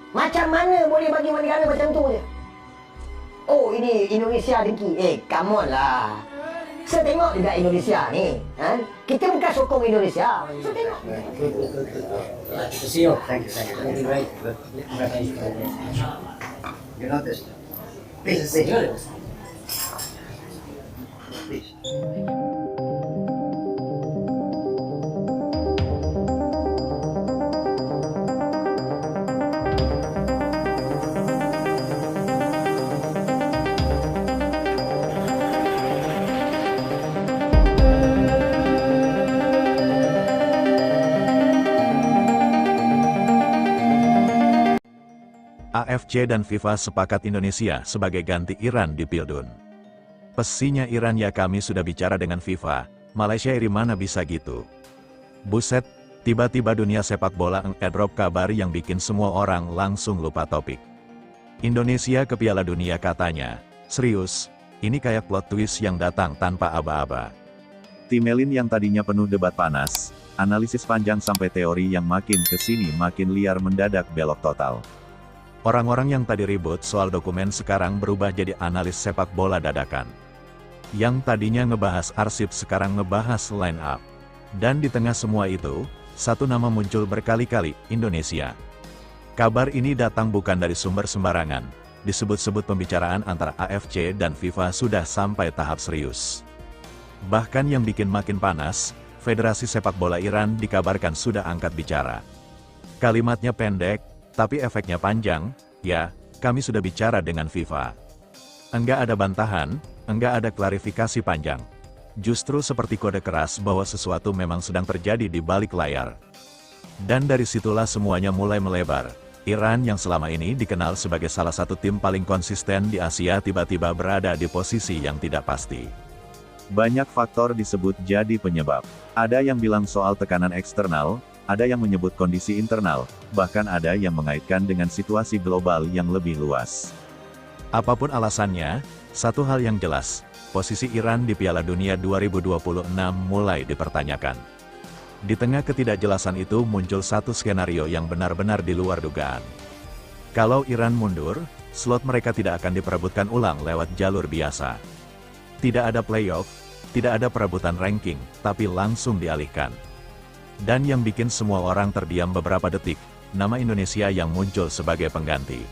Macam mana boleh bagi negara macam tu je? Oh, ini Indonesia dengki. Come on lah. Saya tengok juga Indonesia ni. Kita bukan sokong Indonesia. Saya tengok. See you. Thank you. Thank you. Right. You noticed? Please sit here. Please. AFC dan FIFA sepakat Indonesia sebagai ganti Iran di Pildun. Pesinya Iran ya kami sudah bicara dengan FIFA, Malaysia iri mana bisa gitu. Buset, tiba-tiba dunia sepak bola ngedrop kabar yang bikin semua orang langsung lupa topik. Indonesia ke Piala Dunia katanya, serius, ini kayak plot twist yang datang tanpa aba-aba. Tim Melin yang tadinya penuh debat panas, analisis panjang sampai teori yang makin kesini makin liar mendadak belok total. Orang-orang yang tadi ribut soal dokumen sekarang berubah jadi analis sepak bola dadakan. Yang tadinya ngebahas arsip sekarang ngebahas line up. Dan di tengah semua itu, satu nama muncul berkali-kali, Indonesia. Kabar ini datang bukan dari sumber sembarangan. Disebut-sebut pembicaraan antara AFC dan FIFA sudah sampai tahap serius. Bahkan yang bikin makin panas, Federasi Sepak Bola Iran dikabarkan sudah angkat bicara. Kalimatnya pendek, tapi efeknya panjang, ya, kami sudah bicara dengan FIFA. Enggak ada bantahan, enggak ada klarifikasi panjang. Justru seperti kode keras bahwa sesuatu memang sedang terjadi di balik layar. Dan dari situlah semuanya mulai melebar. Iran yang selama ini dikenal sebagai salah satu tim paling konsisten di Asia tiba-tiba berada di posisi yang tidak pasti. Banyak faktor disebut jadi penyebab. Ada yang bilang soal tekanan eksternal, ada yang menyebut kondisi internal, bahkan ada yang mengaitkan dengan situasi global yang lebih luas. Apapun alasannya, satu hal yang jelas, posisi Iran di Piala Dunia 2026 mulai dipertanyakan. Di tengah ketidakjelasan itu muncul satu skenario yang benar-benar di luar dugaan. Kalau Iran mundur, slot mereka tidak akan diperebutkan ulang lewat jalur biasa. Tidak ada playoff, tidak ada perebutan ranking, tapi langsung dialihkan. Dan yang bikin semua orang terdiam beberapa detik, nama Indonesia yang muncul sebagai pengganti.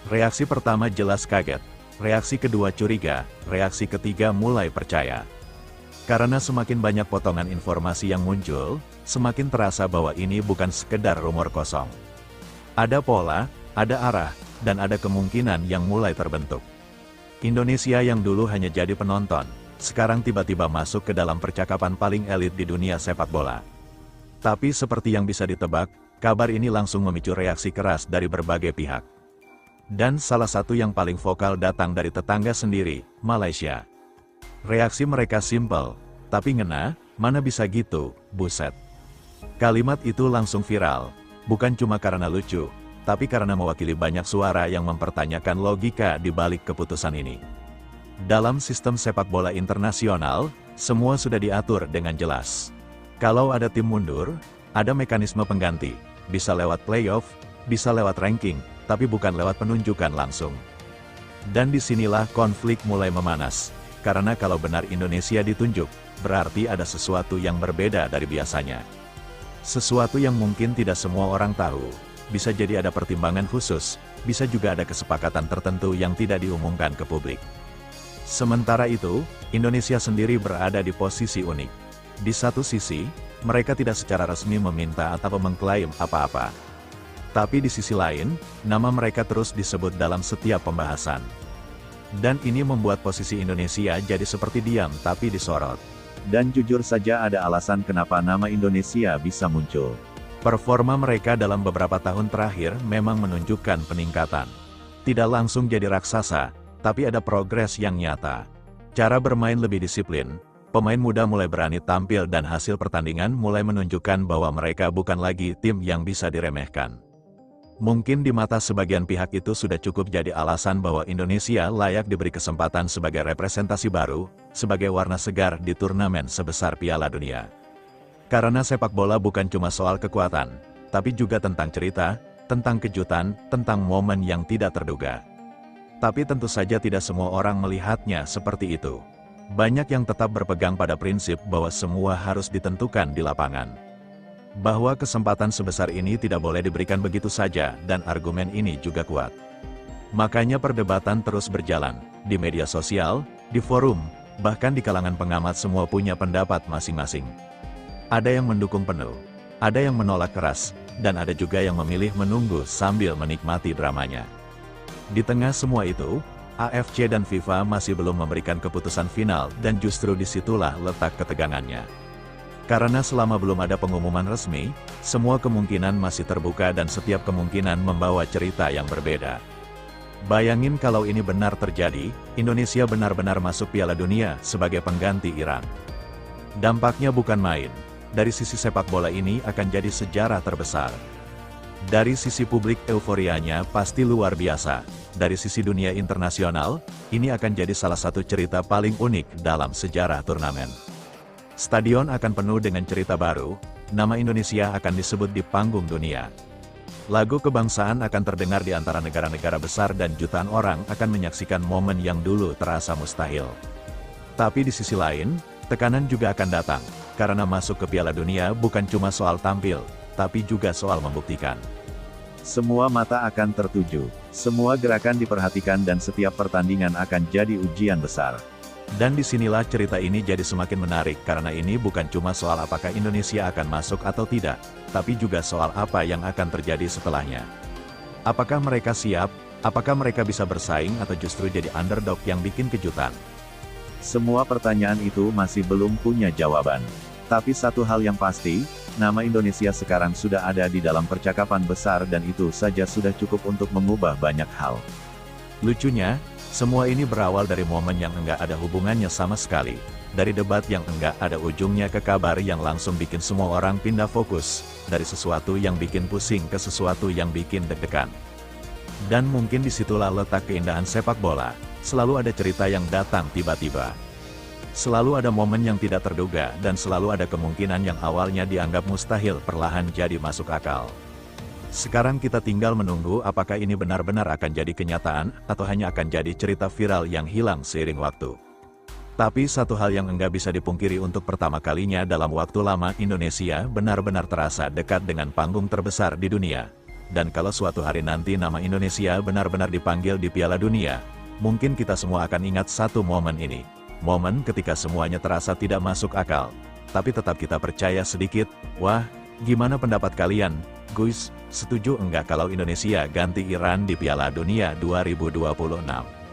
Reaksi pertama jelas kaget, reaksi kedua curiga, reaksi ketiga mulai percaya. Karena semakin banyak potongan informasi yang muncul, semakin terasa bahwa ini bukan sekedar rumor kosong. Ada pola, ada arah, dan ada kemungkinan yang mulai terbentuk. Indonesia yang dulu hanya jadi penonton, sekarang tiba-tiba masuk ke dalam percakapan paling elit di dunia sepak bola. Tapi seperti yang bisa ditebak, kabar ini langsung memicu reaksi keras dari berbagai pihak. Dan salah satu yang paling vokal datang dari tetangga sendiri, Malaysia. Reaksi mereka simpel, tapi ngena, mana bisa gitu, buset. Kalimat itu langsung viral, bukan cuma karena lucu, tapi karena mewakili banyak suara yang mempertanyakan logika di balik keputusan ini. Dalam sistem sepak bola internasional, semua sudah diatur dengan jelas. Kalau ada tim mundur, ada mekanisme pengganti, bisa lewat playoff, bisa lewat ranking, tapi bukan lewat penunjukan langsung. Dan disinilah konflik mulai memanas, karena kalau benar Indonesia ditunjuk, berarti ada sesuatu yang berbeda dari biasanya. Sesuatu yang mungkin tidak semua orang tahu, bisa jadi ada pertimbangan khusus, bisa juga ada kesepakatan tertentu yang tidak diumumkan ke publik. Sementara itu, Indonesia sendiri berada di posisi unik. Di satu sisi, mereka tidak secara resmi meminta atau mengklaim apa-apa. Tapi di sisi lain, nama mereka terus disebut dalam setiap pembahasan. Dan ini membuat posisi Indonesia jadi seperti diam tapi disorot. Dan jujur saja ada alasan kenapa nama Indonesia bisa muncul. Performa mereka dalam beberapa tahun terakhir memang menunjukkan peningkatan. Tidak langsung jadi raksasa, tapi ada progres yang nyata. Cara bermain lebih disiplin. Pemain muda mulai berani tampil dan hasil pertandingan mulai menunjukkan bahwa mereka bukan lagi tim yang bisa diremehkan. Mungkin di mata sebagian pihak itu sudah cukup jadi alasan bahwa Indonesia layak diberi kesempatan sebagai representasi baru, sebagai warna segar di turnamen sebesar Piala Dunia. Karena sepak bola bukan cuma soal kekuatan, tapi juga tentang cerita, tentang kejutan, tentang momen yang tidak terduga. Tapi tentu saja tidak semua orang melihatnya seperti itu. Banyak yang tetap berpegang pada prinsip bahwa semua harus ditentukan di lapangan. Bahwa kesempatan sebesar ini tidak boleh diberikan begitu saja, dan argumen ini juga kuat. Makanya perdebatan terus berjalan, di media sosial, di forum, bahkan di kalangan pengamat semua punya pendapat masing-masing. Ada yang mendukung penuh, ada yang menolak keras, dan ada juga yang memilih menunggu sambil menikmati dramanya. Di tengah semua itu, AFC dan FIFA masih belum memberikan keputusan final dan justru disitulah letak ketegangannya. Karena selama belum ada pengumuman resmi, semua kemungkinan masih terbuka dan setiap kemungkinan membawa cerita yang berbeda. Bayangin kalau ini benar terjadi, Indonesia benar-benar masuk Piala Dunia sebagai pengganti Iran. Dampaknya bukan main, dari sisi sepak bola ini akan jadi sejarah terbesar. Dari sisi publik euforianya pasti luar biasa. Dari sisi dunia internasional, ini akan jadi salah satu cerita paling unik dalam sejarah turnamen. Stadion akan penuh dengan cerita baru, nama Indonesia akan disebut di panggung dunia. Lagu kebangsaan akan terdengar di antara negara-negara besar dan jutaan orang akan menyaksikan momen yang dulu terasa mustahil. Tapi di sisi lain, tekanan juga akan datang, karena masuk ke Piala Dunia bukan cuma soal tampil, tapi juga soal membuktikan. Semua mata akan tertuju, semua gerakan diperhatikan dan setiap pertandingan akan jadi ujian besar. Dan disinilah cerita ini jadi semakin menarik karena ini bukan cuma soal apakah Indonesia akan masuk atau tidak, tapi juga soal apa yang akan terjadi setelahnya. Apakah mereka siap, apakah mereka bisa bersaing atau justru jadi underdog yang bikin kejutan? Semua pertanyaan itu masih belum punya jawaban. Tapi satu hal yang pasti, nama Indonesia sekarang sudah ada di dalam percakapan besar dan itu saja sudah cukup untuk mengubah banyak hal. Lucunya, semua ini berawal dari momen yang enggak ada hubungannya sama sekali. Dari debat yang enggak ada ujungnya ke kabar yang langsung bikin semua orang pindah fokus. Dari sesuatu yang bikin pusing ke sesuatu yang bikin deg-degan. Dan mungkin disitulah letak keindahan sepak bola. Selalu ada cerita yang datang tiba-tiba. Selalu ada momen yang tidak terduga dan selalu ada kemungkinan yang awalnya dianggap mustahil perlahan jadi masuk akal. Sekarang kita tinggal menunggu apakah ini benar-benar akan jadi kenyataan atau hanya akan jadi cerita viral yang hilang seiring waktu. Tapi satu hal yang enggak bisa dipungkiri untuk pertama kalinya dalam waktu lama Indonesia benar-benar terasa dekat dengan panggung terbesar di dunia. Dan kalau suatu hari nanti nama Indonesia benar-benar dipanggil di Piala Dunia, mungkin kita semua akan ingat satu momen ini. Momen ketika semuanya terasa tidak masuk akal, tapi tetap kita percaya sedikit. Wah, gimana pendapat kalian, guys? Setuju enggak kalau Indonesia ganti Iran di Piala Dunia 2026?